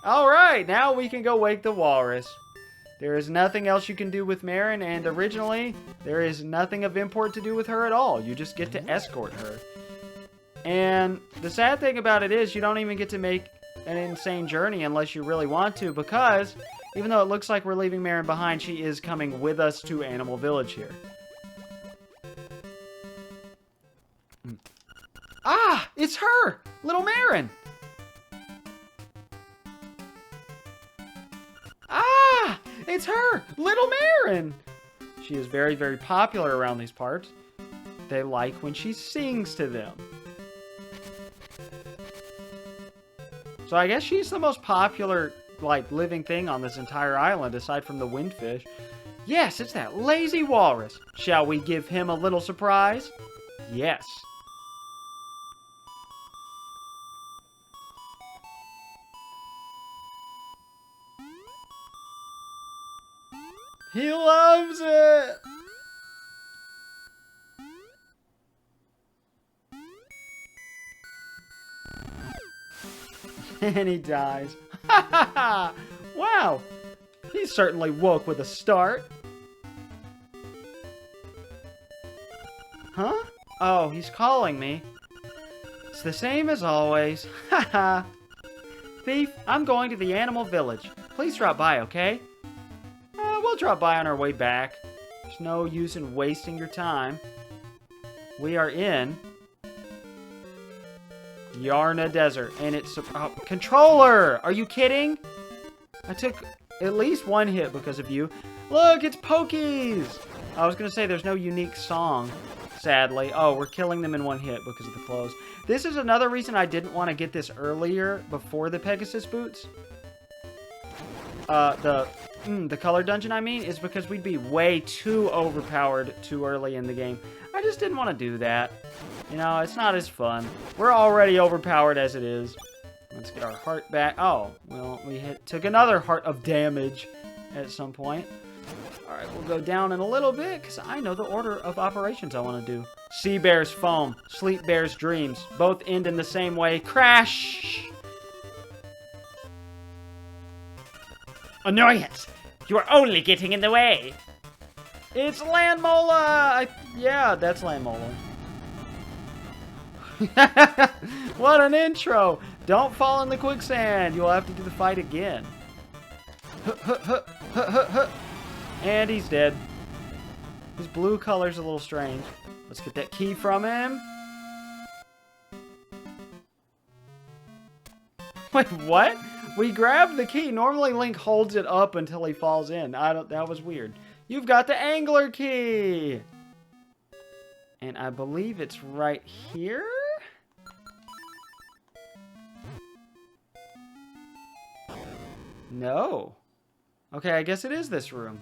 Alright, now we can go wake the walrus. There is nothing else you can do with Marin, and originally, there is nothing of import to do with her at all. You just get to escort her. And the sad thing about it is, you don't even get to make an insane journey unless you really want to, because even though it looks like we're leaving Marin behind, she is coming with us to Animal Village here. Ah! It's her! Little Marin! Ah! It's her! Little Marin! She is very, very popular around these parts. They like when she sings to them. So I guess she's the most popular, like, living thing on this entire island, aside from the windfish. Yes, it's that lazy walrus. Shall we give him a little surprise? Yes. He loves it! And he dies. Ha ha ha! Wow! He certainly woke with a start. Huh? Oh, he's calling me. It's the same as always. Ha ha! Thief, I'm going to the animal village. Please drop by, okay? We'll drop by on our way back. There's no use in wasting your time. We are in Yarna Desert, and it's controller! Are you kidding? I took at least one hit because of you. Look, it's Pokies! I was gonna say there's no unique song, sadly. Oh, we're killing them in one hit because of the clothes. This is another reason I didn't want to get this earlier before the Pegasus boots. The color dungeon, I mean, is because we'd be way too overpowered too early in the game. I just didn't want to do that. You know, it's not as fun. We're already overpowered as it is. Let's get our heart back. Oh, well, we took another heart of damage at some point. Alright, we'll go down in a little bit, because I know the order of operations I want to do. Sea Bear's Foam, Sleep Bear's Dreams. Both end in the same way. Crash! Annoyance! You are only getting in the way! It's Landmola! Yeah, that's Landmola. What an intro! Don't fall in the quicksand. You'll have to do the fight again. And he's dead. His blue color's a little strange. Let's get that key from him. Wait, what? We grabbed the key. Normally Link holds it up until he falls in. That was weird. You've got the angler key. And I believe it's right here. No. Okay, I guess it is this room.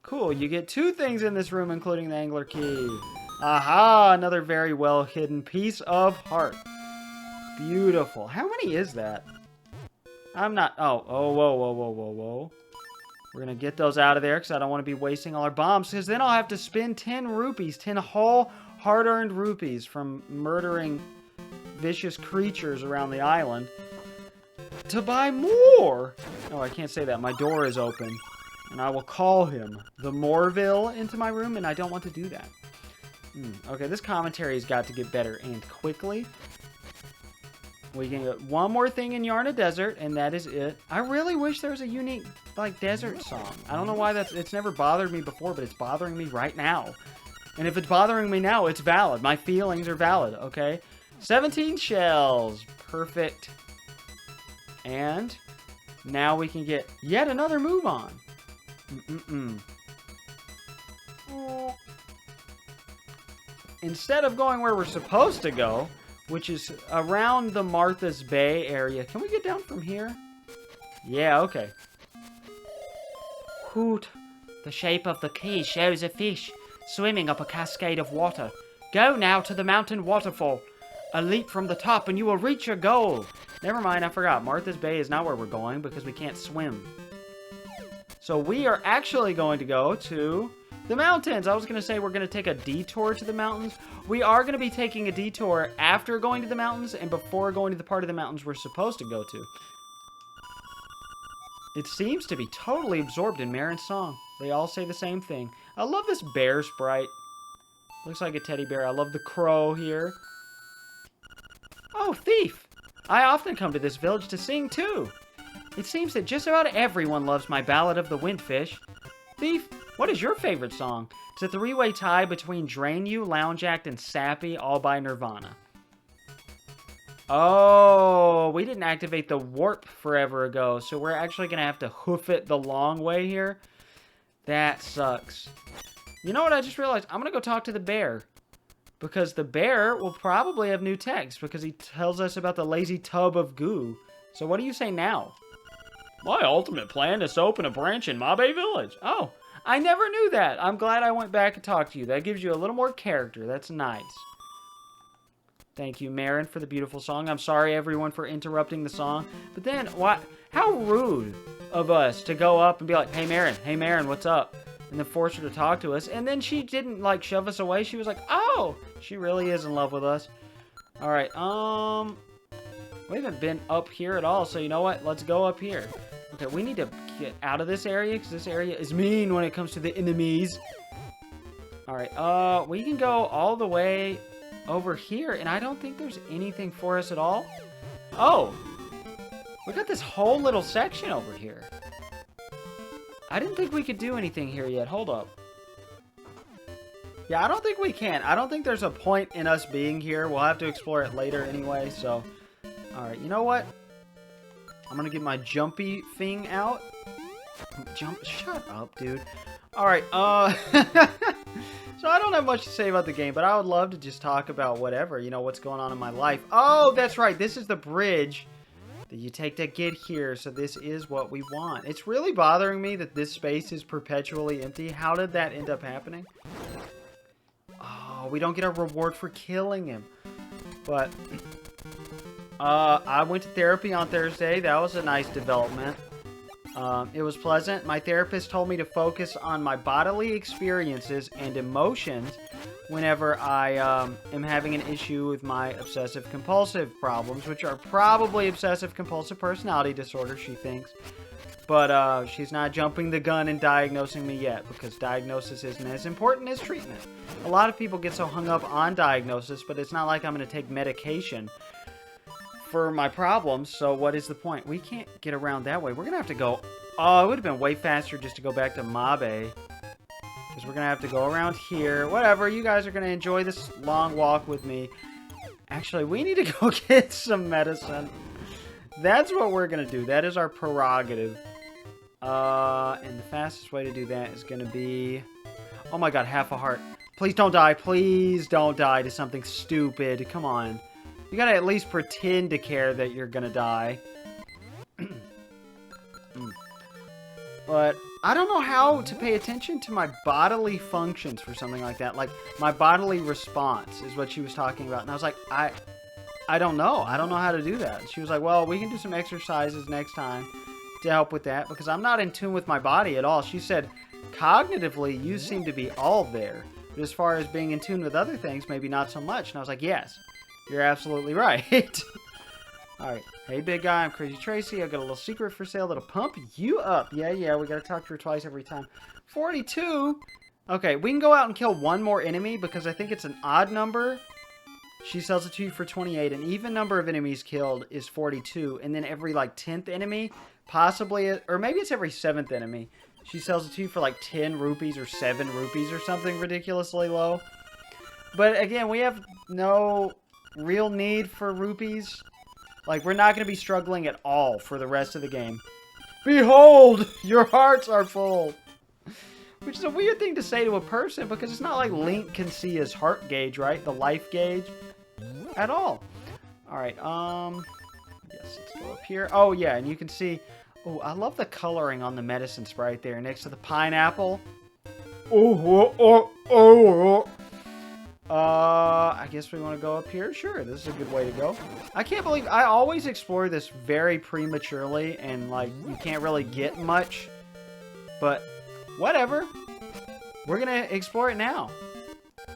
Cool, you get two things in this room, including the angler key. Aha, another very well hidden piece of heart. Beautiful. How many is that? I'm not... Oh, whoa. We're going to get those out of there because I don't want to be wasting all our bombs, because then I'll have to spend 10 rupees, 10 whole hard-earned rupees from murdering vicious creatures around the island to buy more. Oh, I can't say that. My door is open. And I will call him, the Morville, into my room, and I don't want to do that. Okay, this commentary's got to get better and quickly. We can get one more thing in Yarna Desert, and that is it. I really wish there was a unique, like, desert song. I don't know why it's never bothered me before, but it's bothering me right now. And if it's bothering me now, it's valid. My feelings are valid, okay? 17 shells. Perfect. And now we can get yet another move on. Instead of going where we're supposed to go, which is around the Martha's Bay area. Can we get down from here? Yeah, okay. Hoot. The shape of the key shows a fish swimming up a cascade of water. Go now to the mountain waterfall. A leap from the top and you will reach your goal. Never mind, I forgot. Martha's Bay is not where we're going because we can't swim. So we are actually going to go to the mountains. I was going to say we're going to take a detour to the mountains. We are going to be taking a detour after going to the mountains and before going to the part of the mountains we're supposed to go to. It seems to be totally absorbed in Marin's song. They all say the same thing. I love this bear sprite. Looks like a teddy bear. I love the crow here. Oh, thief! I often come to this village to sing too. It seems that just about everyone loves my Ballad of the Windfish. Thief, what is your favorite song? It's a three-way tie between Drain You, Lounge Act, and Sappy, all by Nirvana. Oh, we didn't activate the warp forever ago, so we're actually going to have to hoof it the long way here. That sucks. You know what I just realized? I'm going to go talk to the bear. Because the bear will probably have new text, because he tells us about the lazy tub of goo. So what do you say now? My ultimate plan is to open a branch in Mabe Village. Oh, I never knew that. I'm glad I went back and talked to you. That gives you a little more character. That's nice. Thank you, Marin, for the beautiful song. I'm sorry, everyone, for interrupting the song. But then, why? How rude of us to go up and be like, hey, Marin, what's up? And then force her to talk to us. And then she didn't, like, shove us away. She was like, oh, she really is in love with us. All right, we haven't been up here at all. So you know what? Let's go up here. Okay, we need to get out of this area because this area is mean when it comes to the enemies. All right, we can go all the way over here, and I don't think there's anything for us at all. Oh, we got this whole little section over here. I didn't think we could do anything here yet. Hold up. Yeah, I don't think we can. I don't think there's a point in us being here. We'll have to explore it later anyway, so. All right, you know what? I'm gonna get my jumpy thing out. Shut up, dude. All right, so I don't have much to say about the game, but I would love to just talk about whatever, you know, what's going on in my life. Oh, that's right. This is the bridge that you take to get here, so this is what we want. It's really bothering me that this space is perpetually empty. How did that end up happening? Oh, we don't get a reward for killing him. But, I went to therapy on Thursday. That was a nice development. It was pleasant. My therapist told me to focus on my bodily experiences and emotions whenever I am having an issue with my obsessive-compulsive problems, which are probably obsessive-compulsive personality disorder, she thinks. But she's not jumping the gun and diagnosing me yet, because diagnosis isn't as important as treatment. A lot of people get so hung up on diagnosis, but it's not like I'm going to take medication for my problems, so what is the point? We can't get around that way. We're gonna have to go. Oh, it would have been way faster just to go back to Mabe, because we're gonna have to go around here. Whatever, you guys are gonna enjoy this long walk with me. Actually, we need to go get some medicine. That's what we're gonna do. That is our prerogative. And the fastest way to do that is gonna be, oh my god, half a heart. Please don't die. Please don't die to something stupid. Come on. You gotta at least pretend to care that you're gonna die. But I don't know how to pay attention to my bodily functions for something like that. Like, my bodily response is what she was talking about. And I was like, I don't know. I don't know how to do that. And she was like, well, we can do some exercises next time to help with that, because I'm not in tune with my body at all. She said, cognitively, you seem to be all there. But as far as being in tune with other things, maybe not so much. And I was like, yes. You're absolutely right. Alright. Hey, big guy. I'm Crazy Tracy. I've got a little secret for sale that'll pump you up. Yeah. We gotta talk to her twice every time. 42? Okay, we can go out and kill one more enemy because I think it's an odd number. She sells it to you for 28. An even number of enemies killed is 42. And then every, like, 10th enemy, possibly, or maybe it's every 7th enemy, she sells it to you for, like, 10 rupees or 7 rupees or something ridiculously low. But, again, we have no real need for rupees. Like, we're not going to be struggling at all for the rest of the game. Behold, your hearts are full. Which is a weird thing to say to a person, because it's not like Link can see his heart gauge, right? The life gauge. At all. Alright, yes, let's go up here. Oh, yeah, and you can see, oh, I love the coloring on the medicine sprite there next to the pineapple. I guess we want to go up here. Sure, this is a good way to go. I can't believe I always explore this very prematurely, and like you can't really get much, but whatever. We're gonna explore it now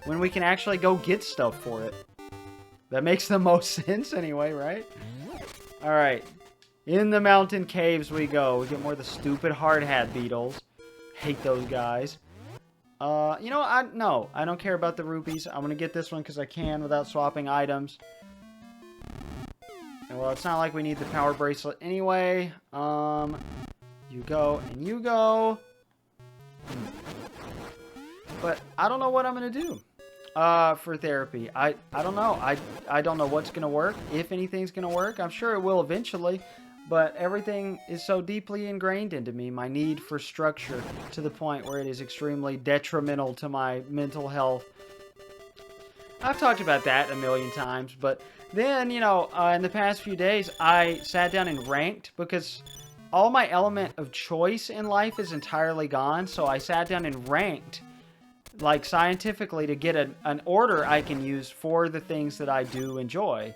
when we can actually go get stuff for it. That makes the most sense anyway, right? All right. In the mountain caves we go. We get more of the stupid hard hat beetles. Hate those guys. You know, I don't care about the rupees. I'm gonna get this one because I can without swapping items. And well, it's not like we need the power bracelet anyway. You go and you go. But I don't know what I'm gonna do for therapy. I don't know. I don't know what's gonna work, if anything's gonna work. I'm sure it will eventually, but everything is so deeply ingrained into me, my need for structure, to the point where it is extremely detrimental to my mental health. I've talked about that a million times, but then, you know, in the past few days, I sat down and ranked because all my element of choice in life is entirely gone, so I sat down and ranked, like, scientifically, to get an order I can use for the things that I do enjoy.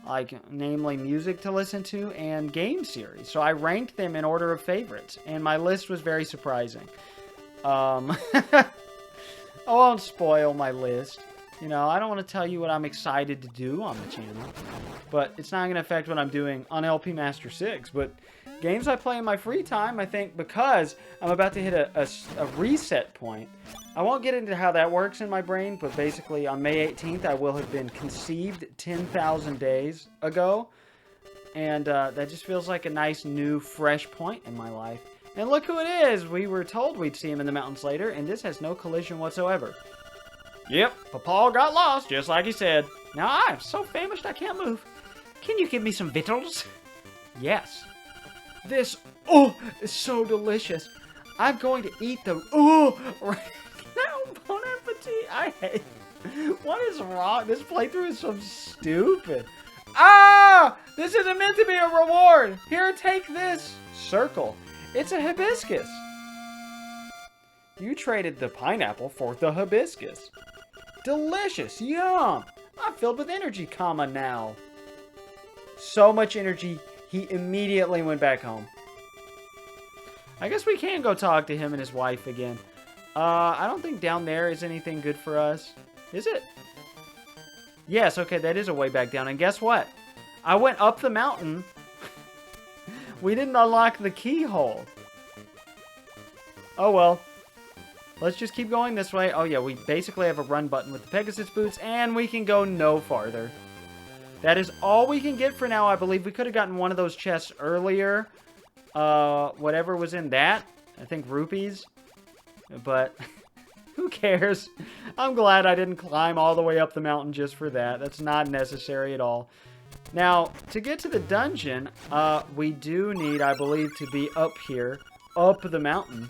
Like, namely music to listen to and game series. So I ranked them in order of favorites, and my list was very surprising. I won't spoil my list. You know, I don't want to tell you what I'm excited to do on the channel, but it's not going to affect what I'm doing on LP Master 6. But games I play in my free time, I think, because I'm about to hit a reset point. I won't get into how that works in my brain, but basically on May 18th, I will have been conceived 10,000 days ago. And that just feels like a nice, new, fresh point in my life. And look who it is! We were told we'd see him in the mountains later, and this has no collision whatsoever. Yep, Papa got lost, just like he said. Now I'm so famished I can't move. Can you give me some victuals? Yes. This, oh, is so delicious. I'm going to eat them. Oh, right now, bon appetit. I hate. What is wrong? This playthrough is so stupid. Ah! This isn't meant to be a reward. Here, take this. Circle. It's a hibiscus. You traded the pineapple for the hibiscus. Delicious. Yum. I'm filled with energy, comma, now. So much energy, he immediately went back home. I guess we can go talk to him and his wife again. I don't think down there is anything good for us. Is it? Yes, okay, that is a way back down. And guess what? I went up the mountain. We didn't unlock the keyhole. Oh, well. Let's just keep going this way. Oh, yeah, we basically have a run button with the Pegasus boots, and we can go no farther. That is all we can get for now, I believe. We could have gotten one of those chests earlier. Whatever was in that. I think rupees. But who cares? I'm glad I didn't climb all the way up the mountain just for that. That's not necessary at all. Now, to get to the dungeon, we do need, I believe, to be up here, up the mountain.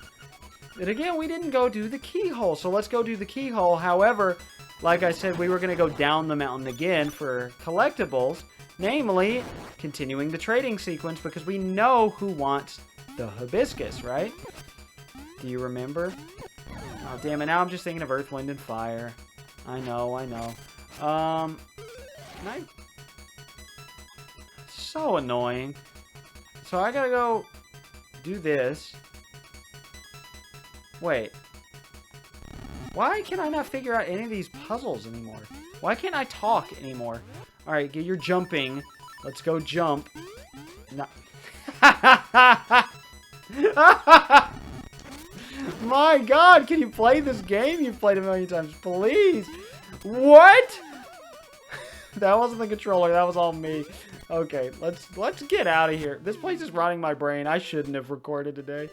And again, we didn't go do the keyhole, so let's go do the keyhole. However, like I said, we were going to go down the mountain again for collectibles, namely, continuing the trading sequence, because we know who wants the hibiscus, right? Do you remember? Oh, damn it, now I'm just thinking of Earth, Wind, and Fire. I know. So annoying. So I gotta go do this. Wait. Why can I not figure out any of these puzzles anymore? Why can't I talk anymore? Alright, get your jumping. Let's go jump. No. My god, can you play this game? You've played a million times. Please. What? That wasn't the controller. That was all me. Okay, let's get out of here. This place is rotting my brain. I shouldn't have recorded today.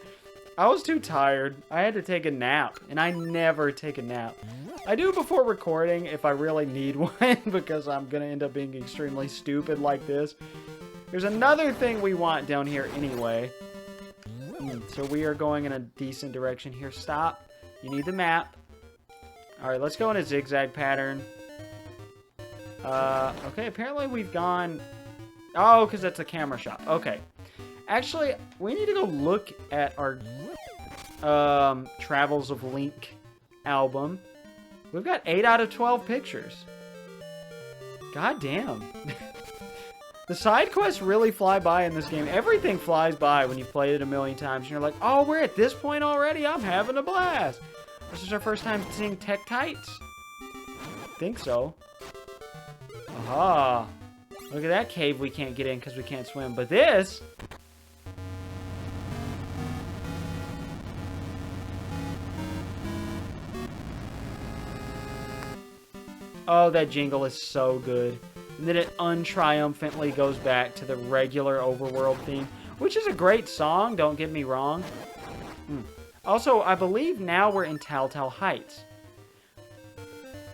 I was too tired. I had to take a nap, and I never take a nap. I do before recording if I really need one, because I'm going to end up being extremely stupid like this. There's another thing we want down here anyway. So we are going in a decent direction here. Stop. You need the map. Alright, let's go in a zigzag pattern. Okay, apparently we've gone... Oh, because that's a camera shop. Okay. Actually, we need to go look at our Travels of Link album. We've got 8 out of 12 pictures. God damn. The side quests really fly by in this game. Everything flies by when you've played it a million times. And you're like, oh, we're at this point already? I'm having a blast. This is our first time seeing Tektites? Think so. Aha. Look at that cave we can't get in because we can't swim. But this, Oh, that jingle is so good. And then it untriumphantly goes back to the regular overworld theme, which is a great song, don't get me wrong. Also, I believe now we're in Telltale Heights.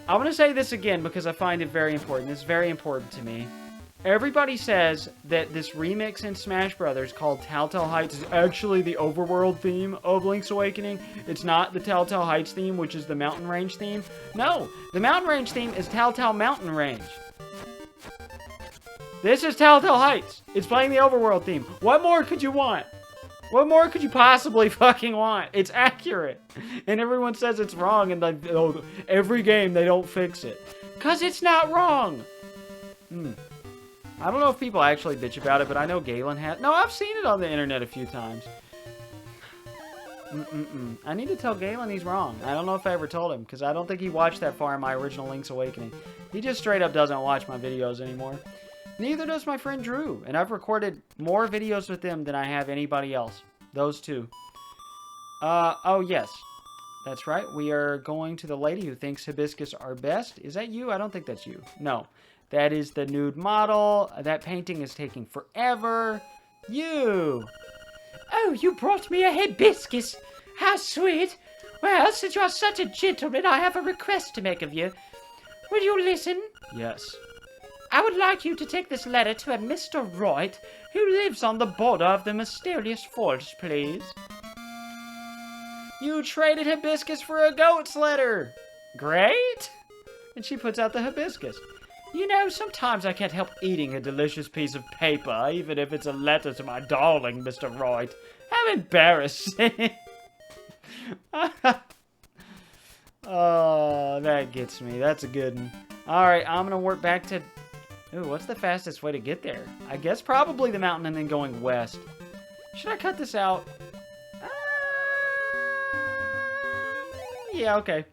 I want to say this again because I find it very important. It's very important to me. Everybody says that this remix in Smash Brothers called Telltale Heights is actually the overworld theme of Link's Awakening. It's not the Telltale Heights theme, which is the Mountain Range theme. No, the Mountain Range theme is Telltale Mountain Range. This is Telltale Heights. It's playing the overworld theme. What more could you want? What more could you possibly fucking want? It's accurate. And everyone says it's wrong, and like, oh, every game they don't fix it. Because it's not wrong. I don't know if people actually bitch about it, but I know Galen has. No, I've seen it on the internet a few times. I need to tell Galen he's wrong. I don't know if I ever told him, because I don't think he watched that far in my original Link's Awakening. He just straight up doesn't watch my videos anymore. Neither does my friend Drew, and I've recorded more videos with them than I have anybody else. Those two. Oh yes. That's right. We are going to the lady who thinks hibiscus are best. Is that you? I don't think that's you. No. That is the nude model. That painting is taking forever. You. Oh, you brought me a hibiscus. How sweet. Well, since you are such a gentleman, I have a request to make of you. Will you listen? Yes. I would like you to take this letter to a Mr. Royd, who lives on the border of the mysterious forest, please. You traded hibiscus for a goat's letter. Great. And she puts out the hibiscus. You know, sometimes I can't help eating a delicious piece of paper, even if it's a letter to my darling, Mr. Royd. How embarrassing. Oh, that gets me. That's a good one. Alright, I'm going to work back to... Ooh, what's the fastest way to get there? I guess probably the mountain and then going west. Should I cut this out? Yeah, okay.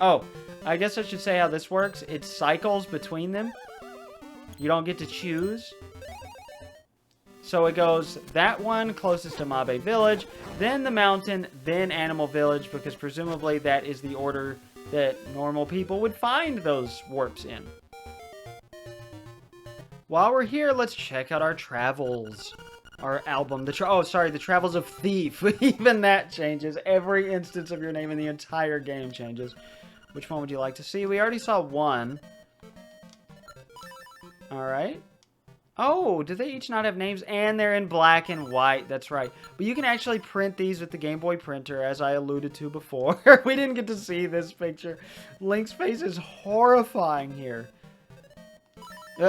Oh, I guess I should say how this works. It cycles between them. You don't get to choose. So it goes that one closest to Mabe Village, then the mountain, then Animal Village, because presumably that is the order that normal people would find those warps in. While we're here, let's check out our travels. Our album. The Travels of Thief. Even that changes. Every instance of your name in the entire game changes. Which one would you like to see? We already saw one. Alright. Oh, do they each not have names? And they're in black and white. That's right. But you can actually print these with the Game Boy printer, as I alluded to before. We didn't get to see this picture. Link's face is horrifying here.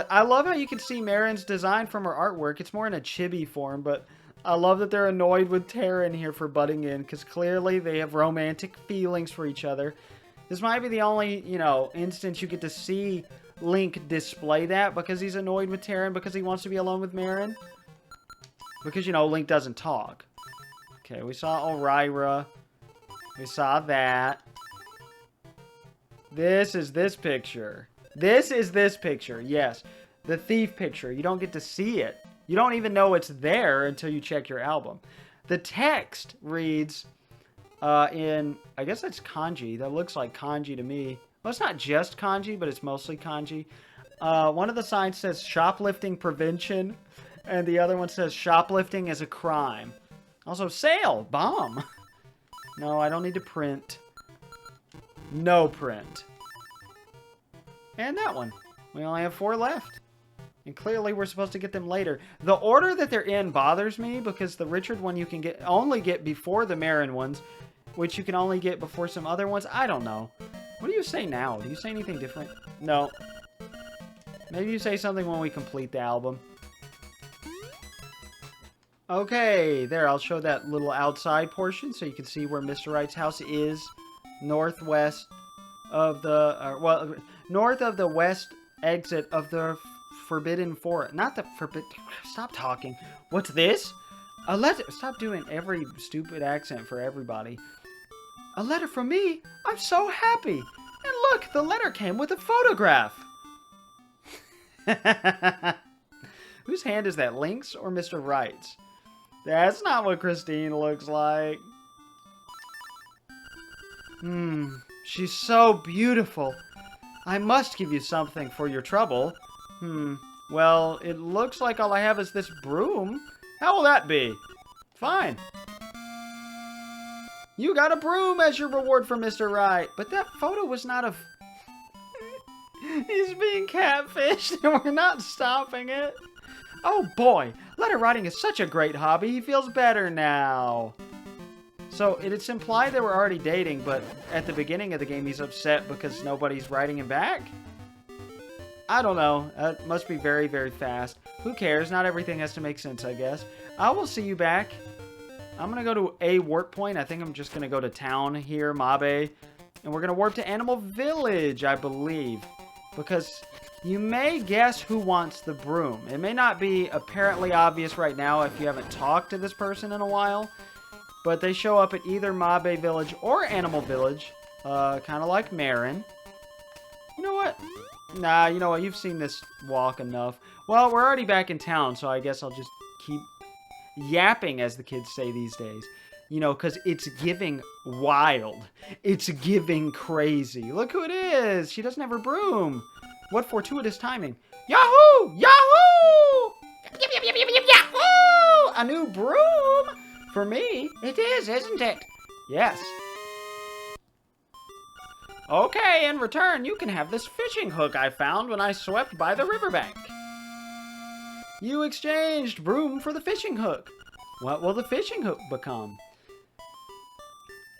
I love how you can see Marin's design from her artwork. It's more in a chibi form, but I love that they're annoyed with Terran here for butting in, because clearly they have romantic feelings for each other. This might be the only, instance you get to see Link display that, because he's annoyed with Terran, because he wants to be alone with Marin. Because, Link doesn't talk. Okay, we saw Elryra. We saw that. This is this picture. This is this picture, yes. The thief picture. You don't get to see it. You don't even know it's there until you check your album. The text reads in, I guess that's kanji. That looks like kanji to me. Well, it's not just kanji, but it's mostly kanji. One of the signs says shoplifting prevention, and the other one says shoplifting is a crime. Also, sale, bomb. No, I don't need to print. No print. And that one. We only have 4 left. And clearly we're supposed to get them later. The order that they're in bothers me, because the Richard one you can only get before the Marin ones, which you can only get before some other ones. I don't know. What do you say now? Do you say anything different? No. Maybe you say something when we complete the album. Okay, there. I'll show that little outside portion so you can see where Mr. Wright's house is. Northwest of the... north of the west exit of the Forbidden Forest. Not the Forbidden... Stop talking. What's this? A letter... Stop doing every stupid accent for everybody. A letter from me? I'm so happy. And look, the letter came with a photograph. Whose hand is that? Link's or Mr. Wright's? That's not what Christine looks like. She's so beautiful. I must give you something for your trouble. Well, it looks like all I have is this broom. How will that be? Fine. You got a broom as your reward for Mr. Right. But that photo was not of... He's being catfished and we're not stopping it. Oh boy, letter writing is such a great hobby. He feels better now. So it's implied they were already dating, but at the beginning of the game he's upset because nobody's writing him back? I don't know. That must be very, very fast. Who cares? Not everything has to make sense, I guess. I will see you back. I'm going to go to a warp point. I think I'm just going to go to town here, Mabe. And we're going to warp to Animal Village, I believe. Because you may guess who wants the broom. It may not be apparently obvious right now if you haven't talked to this person in a while. But they show up at either Mabe Village or Animal Village. Kind of like Marin. You know what? Nah, you know what? You've seen this walk enough. Well, we're already back in town, so I guess I'll just keep yapping, as the kids say these days. You know, because it's giving wild. It's giving crazy. Look who it is. She doesn't have her broom. What fortuitous timing. Yahoo! Yahoo! Yahoo! A new broom? For me, it is, isn't it? Yes. Okay, in return, you can have this fishing hook I found when I swept by the riverbank. You exchanged broom for the fishing hook. What will the fishing hook become?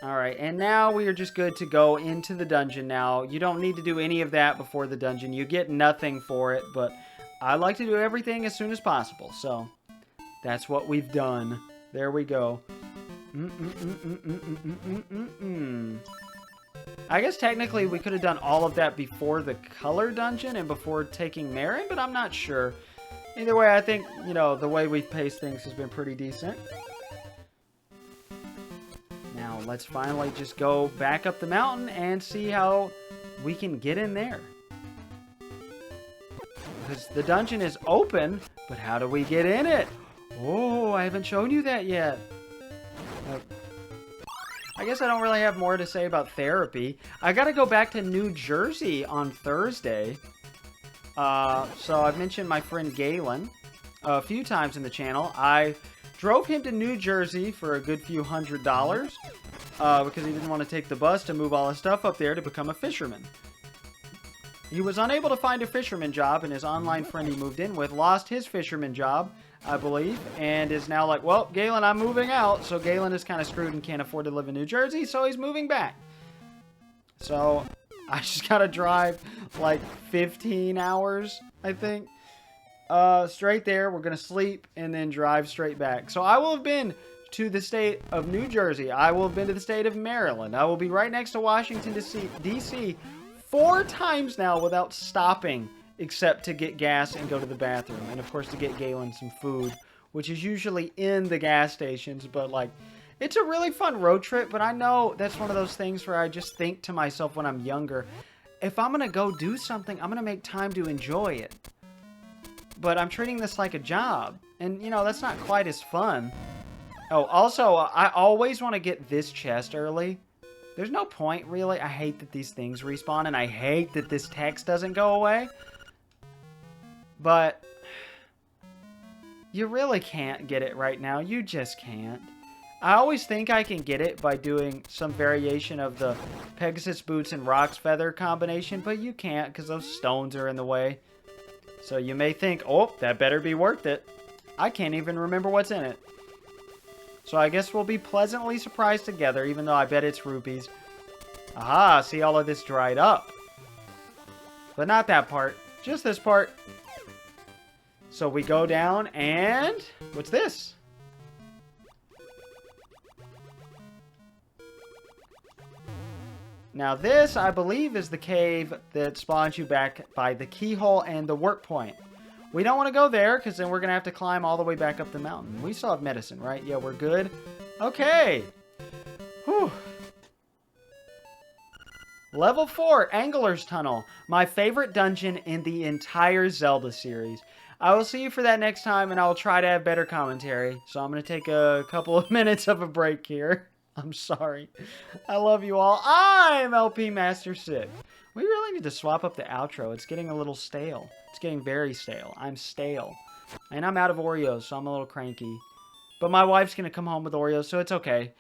Alright, and now we are just good to go into the dungeon now. You don't need to do any of that before the dungeon. You get nothing for it, but I like to do everything as soon as possible. So, that's what we've done. There we go. I guess technically we could have done all of that before the color dungeon and before taking Marin, but I'm not sure. Either way, I think, you know, the way we've paced things has been pretty decent. Now, let's finally just go back up the mountain and see how we can get in there. Because the dungeon is open, but how do we get in it? Oh, I haven't shown you that yet. I guess I don't really have more to say about therapy. I gotta go back to New Jersey on Thursday. So I've mentioned my friend Galen a few times in the channel. I drove him to New Jersey for a good few $100 because he didn't want to take the bus to move all his stuff up there to become a fisherman. He was unable to find a fisherman job, and his online friend he moved in with lost his fisherman job, I believe, and is now like, well, Galen, I'm moving out. So Galen is kind of screwed and can't afford to live in New Jersey, so he's moving back. So I just gotta drive like 15 hours, I think, straight there. We're gonna sleep and then drive straight back. So I will have been to the state of New Jersey. I will have been to the state of Maryland. I will be right next to Washington, D.C. 4 times now without stopping, except to get gas and go to the bathroom. And, of course, to get Galen some food, which is usually in the gas stations. But, like, it's a really fun road trip. But I know that's one of those things where I just think to myself when I'm younger, if I'm going to go do something, I'm going to make time to enjoy it. But I'm treating this like a job. And, you know, that's not quite as fun. Oh, also, I always want to get this chest early. There's no point, really. I hate that these things respawn, and I hate that this text doesn't go away. But you really can't get it right now. You just can't. I always think I can get it by doing some variation of the Pegasus Boots and Rock's Feather combination, but you can't because those stones are in the way. So you may think, oh, that better be worth it. I can't even remember what's in it. So I guess we'll be pleasantly surprised together, even though I bet it's rupees. Aha, see, all of this dried up. But not that part, just this part. So we go down and... what's this? Now this, I believe, is the cave that spawns you back by the keyhole and the work point. We don't want to go there, because then we're going to have to climb all the way back up the mountain. We still have medicine, right? Yeah, we're good. Okay. Whew. Level 4, Angler's Tunnel. My favorite dungeon in the entire Zelda series. I will see you for that next time, and I will try to have better commentary. So I'm going to take a couple of minutes of a break here. I'm sorry. I love you all. I'm LP Master Sick. We really need to swap up the outro. It's getting a little stale. It's getting very stale. I'm stale. And I'm out of Oreos, so I'm a little cranky. But my wife's going to come home with Oreos, so it's okay.